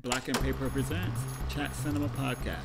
Black and Paper presents Chat Cinema Podcast.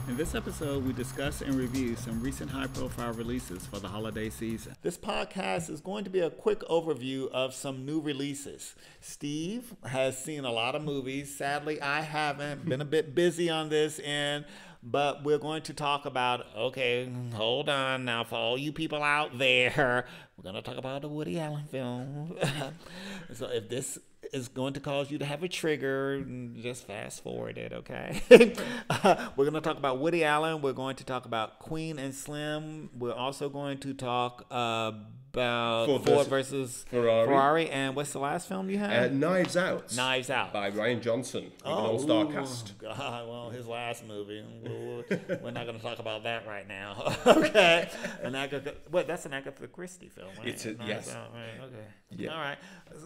In this episode, we discuss and review some recent high-profile releases for the holiday season. This podcast is going to be a quick overview of some new releases. Steve has seen a lot of movies. Sadly, I haven't. Been a bit busy on this end. But we're going to talk about, okay, hold on now, for all you people out there, we're going to talk about the Woody Allen film. So if this is going to cause you to have a trigger, just fast forward it, okay? We're going to talk about Woody Allen. We're going to talk about Queen and Slim. We're also going to talk about Ford versus Ferrari. And what's the last film you had? Knives Out. Knives Out. By Rian Johnson. With an all-star cast. God, well, his last movie. We're not going to talk about that right now. Okay. That's an Agatha Christie film, right? Yes. Out, right? Okay. Yeah. All right.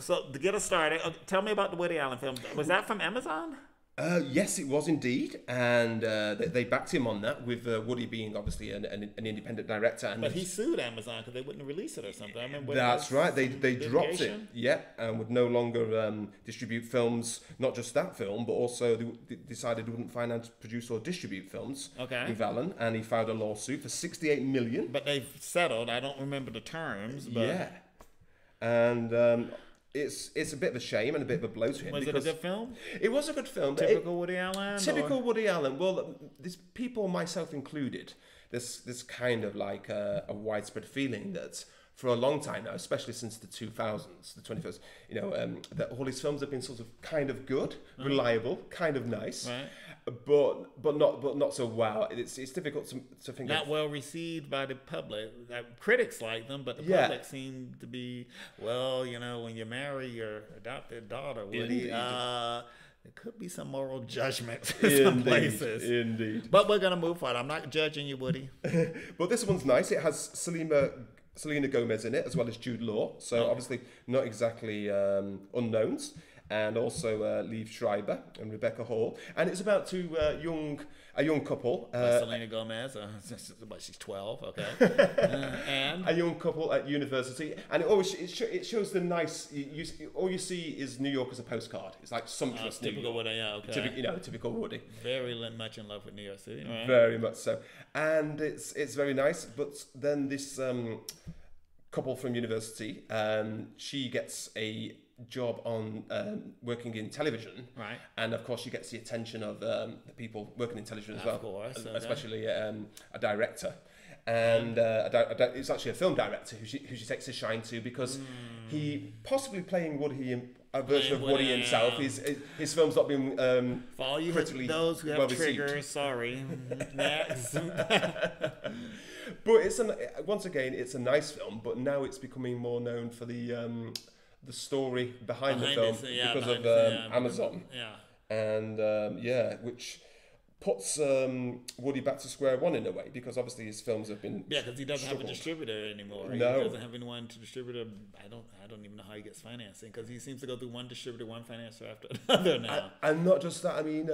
So to get us started, tell me about the Woody Allen film. Was that from Amazon? Yes, it was indeed, and they backed him on that, with Woody being obviously an independent director. And but he sued Amazon because they wouldn't release it or something. I remember that's right. They dropped it. Yeah, and would no longer distribute films. Not just that film, but also they decided they wouldn't finance, produce, or distribute films. Okay. With Allen, and he filed a lawsuit for $68 million. But they've settled. I don't remember the terms. But yeah, and. It's a bit of a shame and a bit of a blow to him. Was it a good film? It was a good film. Typical Woody Allen? Typical Woody Allen. Well, there's people, myself included, there's kind of like a widespread feeling that for a long time now, especially since the 2000s, the 21st, that all his films have been sort of kind of good, reliable, kind of nice. Right. But not so wow. It's difficult to think. Not well received by the public. Critics like them, but the public seem to be, when you marry your adopted daughter, Woody, there could be some moral judgment in some places. Indeed. But we're gonna move forward. I'm not judging you, Woody. But this one's nice. It has Selena Gomez in it, as well as Jude Law. So obviously not exactly unknowns. And also Liev Schreiber and Rebecca Hall, and it's about a young couple. Selena Gomez, she's 12, okay, and a young couple at university, and it shows the nice. All you see is New York as a postcard. It's like sumptuous, typical Woody, yeah, okay. Typical Woody. Very much in love with New York City, right? Very much so, and it's very nice. But then this couple from university, she gets a job on working in television, right? And of course she gets the attention of the people working in television as well, of course, especially a director, and it's actually a film director who she takes a shine to, because he possibly playing Woody, a version of Woody himself. His film's not been for all you critically those who have well triggers, received. sorry. Next. But once again it's a nice film, but now it's becoming more known for the story behind the film because of Amazon. Yeah. And which puts Woody back to square one in a way, because obviously his films have been because he doesn't have a distributor anymore. No. He doesn't have anyone to distribute it. I don't even know how he gets financing, because he seems to go through one distributor, one financer after another now. And not just that, I mean,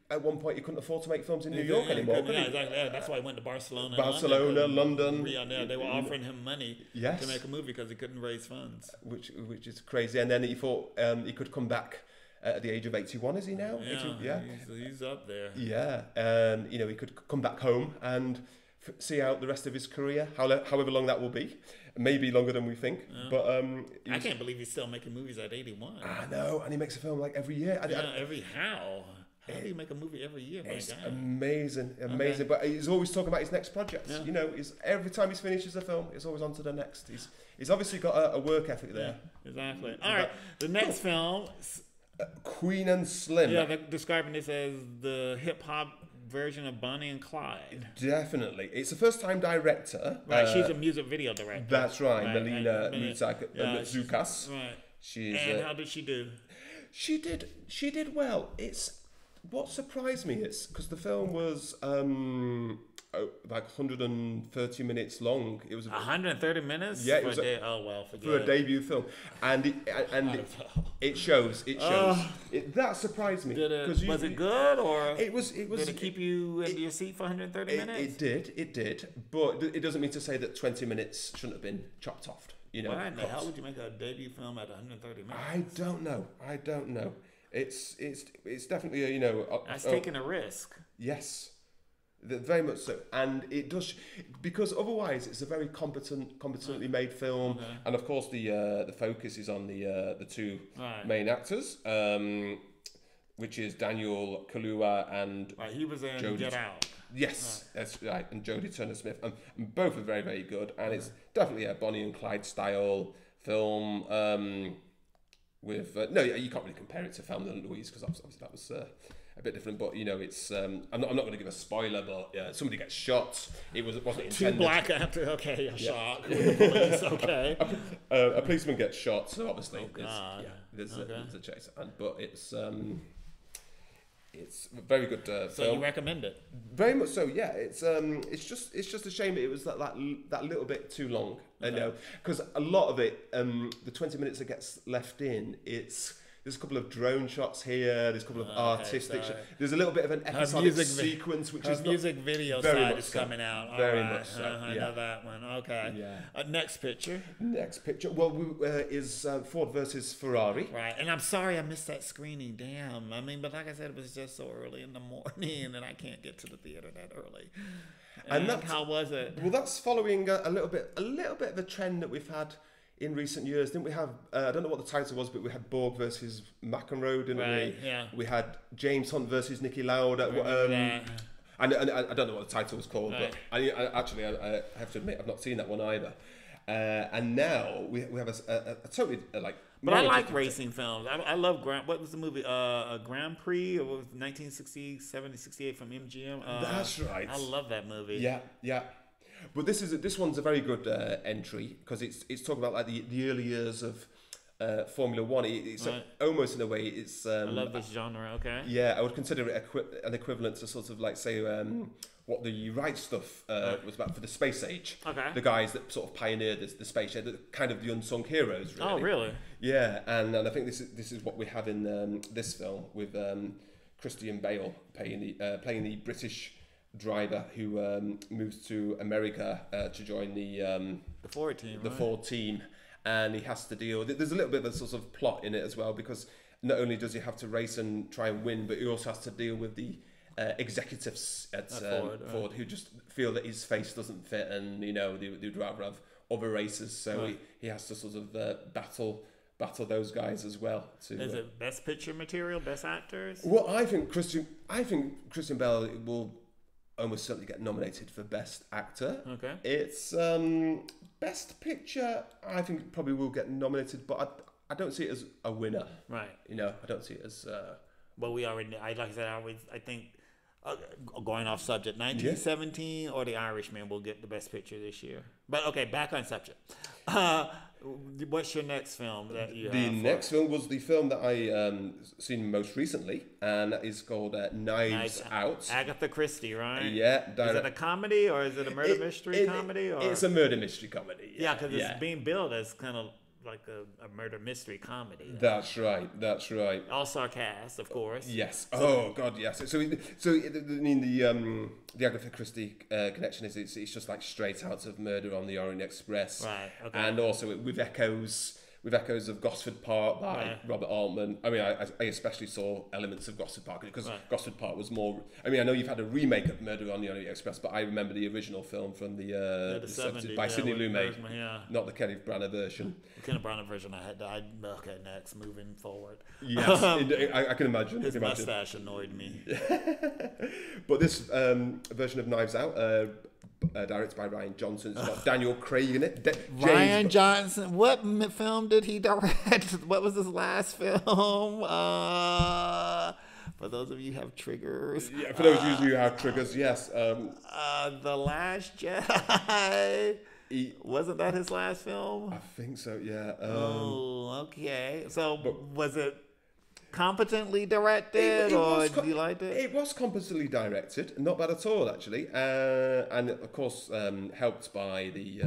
at one point he couldn't afford to make films in New York anymore. Exactly. Yeah, that's why he went to Barcelona. London. Yeah, they were offering him money to make a movie because he couldn't raise funds. Which is crazy. And then he thought he could come back at the age of 81, is he now? Yeah, he's up there. Yeah, and he could come back home and see out the rest of his career, however long that will be. Maybe longer than we think. Yeah. But I can't believe he's still making movies at 81. I know, and he makes a film like every year. How do you make a movie every year? It's amazing. Okay. But he's always talking about his next project. Yeah. Every time he finishes a film, he's always on to the next. He's obviously got a work ethic there. Yeah, exactly. All right, the next film, Queen and Slim. Yeah, they're describing this as the hip hop version of Bonnie and Clyde. Definitely, it's a first-time director. Right, she's a music video director. That's right, Melina Mutsakas. Right. And how did she do? She did well. What surprised me is because the film was like 130 minutes long. It was 130 minutes. Yeah, it was for a debut film, and it shows. That surprised me. Was it good, or it was? Did it keep you in your seat for 130 minutes? It did. But it doesn't mean to say that 20 minutes shouldn't have been chopped off. Why in the hell would you make a debut film at 130 minutes? I don't know. It's definitely a, you know, That's taking a risk. yes. Very much so, and it does, because otherwise it's a very competently made film, Okay. and of course the focus is on the two Right. main actors, which is Daniel Kaluuya and Right. He was in Jodie. Get Out. Yes, that's right, and Jodie Turner-Smith, and both are very, very good, and it's definitely a Bonnie and Clyde style film. With no, you can't really compare it to Thelma and Louise because obviously that was a bit different. But you know, it's I'm not going to give a spoiler, but somebody gets shot. Wasn't Two intended. black actors. Okay, a shock. With the police. Okay. A policeman gets shot, so obviously there's a chase, but it's a very good So film. you recommend it? Very much so, yeah. It's just a shame it was that little bit too long, you know, because a lot of it, the 20 minutes that gets left in, there's a couple of drone shots here, there's a couple of artistic shots. There's a little bit of an episodic sequence, which is music video side is coming out. All very right. much so. I know that one. Okay. Yeah. Next picture. Next picture, well, is Ford versus Ferrari. Right, and I'm sorry I missed that screening. Damn. I mean, but like I said, it was just so early in the morning, and I can't get to the theater that early. And how was it? Well, that's following a little bit of a trend that we've had in recent years. Didn't we have, I don't know what the title was, but we had Borg versus McEnroe, didn't we? Yeah. We had James Hunt versus Nicky Lauda. And I don't know what the title was called, but I have to admit I've not seen that one either. And now we have a totally like. But I like racing films. I love what was the movie? Grand Prix, or what was 1967, 68 from MGM. That's right. I love that movie. Yeah. But this one's a very good entry because it's talking about like the early years of Formula One. It's almost in a way it's. I love this genre. Okay. Yeah, I would consider it an equivalent to sort of like say what the Wright stuff was about for the space age. Okay. The guys that sort of pioneered the space age, kind of the unsung heroes. Really. Oh, really? Yeah, and I think this is what we have in this film with Christian Bale playing the British driver who moves to America to join the Ford team. The Ford team, and he has to deal. There's a little bit of a sort of plot in it as well because not only does he have to race and try and win, but he also has to deal with the executives at Ford who just feel that his face doesn't fit, and you know they'd rather have other racers, so he has to sort of battle those guys as well. Is it best picture material, best actors? Well, I think Christian Bale will almost certainly get nominated for best actor. Okay. It's best picture. I think probably will get nominated, but I don't see it as a winner. Right. You know, I don't see it as. Well, we already. Like I said, I think. Going off subject, 1917 or The Irishman will get the best picture this year. But okay, back on subject. What's your next film that you have? The next film was the film that I seen most recently, and that is called Knives Out. Agatha Christie, right? Yeah. Is it a comedy or is it a murder mystery comedy? Or? It's a murder mystery comedy. Yeah, because it's being billed as kind of like a murder mystery comedy. That's right. All sarcasm, of course. Yes. Oh God, yes. So I mean the Agatha Christie connection is it's just like straight out of Murder on the Orient Express. Right. Okay. And also with echoes of Gosford Park by Robert Altman. I mean, I especially saw elements of Gosford Park because Gosford Park was more. I mean, I know you've had a remake of Murder on the Orient Express, but I remember the original film from the 70s by Sidney Lumet, not the Kenneth Branagh version. The Kenneth Branagh version, okay, next, moving forward. Yes, I can imagine. His mustache annoyed me. But this version of Knives Out. Directed by Ryan Johnson. It's got Daniel Craig in it. Ryan Johnson. What film did he direct? What was his last film? For those of you who have triggers. Yeah, for those of you who have triggers, yes. The Last Jedi. Wasn't that his last film? I think so, yeah. Okay. So was it competently directed, or you liked it? It was competently directed, not bad at all actually, and of course helped by the.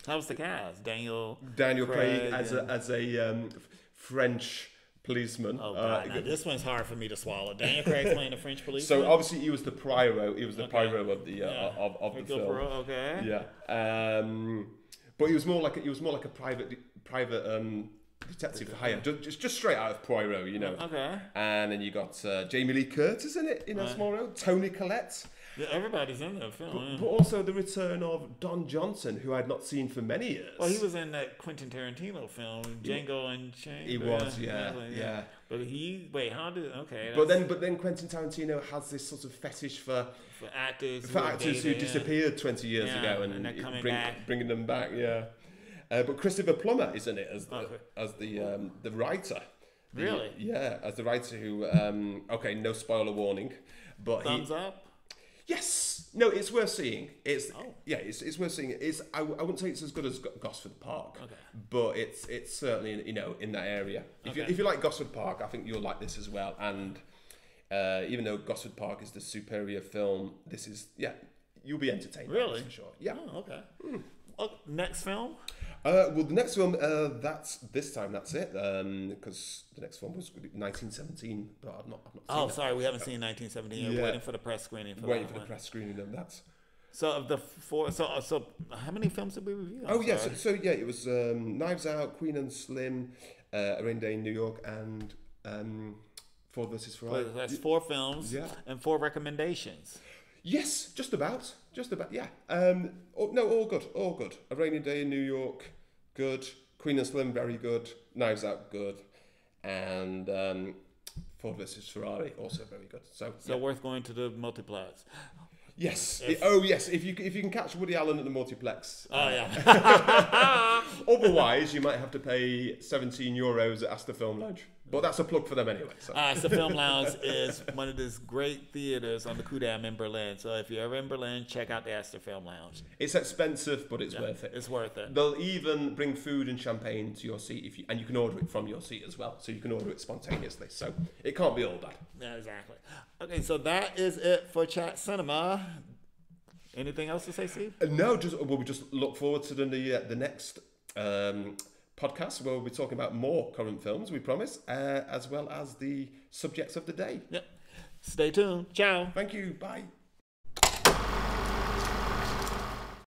How was the cast? Daniel Craig as a French policeman. Oh God! Now this one's hard for me to swallow. Daniel Craig's playing a French policeman. So obviously he was the Poirot. He was the Poirot of the of the film. Okay. Yeah. But he was more like a private Detective for Hire, just straight out of Poirot, you know. Okay. And then you got Jamie Lee Curtis in it, in a small role. Toni Collette. Yeah, everybody's in the film. But also the return of Don Johnson, who I'd not seen for many years. Well, he was in that Quentin Tarantino film, Django Unchained. He was, yeah. But okay. But then Quentin Tarantino has this sort of fetish for actors who disappeared 20 years ago and they're coming bringing them back, yeah. But Christopher Plummer is in it as the writer. Really? Yeah, as the writer who, no spoiler warning. But Thumbs up? Yes. No, it's worth seeing. It's worth seeing. I wouldn't say it's as good as Gosford Park, but it's certainly in that area. If you like Gosford Park, I think you'll like this as well. And even though Gosford Park is the superior film, this is you'll be entertained. Really? For sure. Yeah. Oh, okay. Next film? Well, the next film, that's it. Because the next film was 1917, but I've not seen Oh, that. sorry, we haven't seen 1917. You're waiting for the press screening for Waiting that for one. the press screening of that. So of the four, so how many films did we review? It was Knives Out, Queen and Slim, A Rainy Day in New York, and Ford versus Ferrari. So that's 4 films and 4 recommendations. Yes, just about, yeah. All good. A Rainy Day in New York, good. Queen and Slim, very good. Knives Out, good. And Ford versus Ferrari, also very good. So worth going to the multiplex. Yes. If you can catch Woody Allen at the multiplex. Otherwise, you might have to pay 17 euros at Astor Film Lounge. But that's a plug for them anyway. So. Astor Film Lounge is one of these great theaters on the Kudamm in Berlin. So if you're ever in Berlin, check out the Astor Film Lounge. It's expensive, but it's worth it. It's worth it. They'll even bring food and champagne to your seat, and you can order it from your seat as well. So you can order it spontaneously. So it can't be all bad. Yeah, exactly. Okay, so that is it for Chat Cinema. Anything else to say, Steve? No, we just look forward to the next podcast where we'll be talking about more current films, we promise, as well as the subjects of the day. Yep. Stay tuned. Ciao. Thank you. Bye.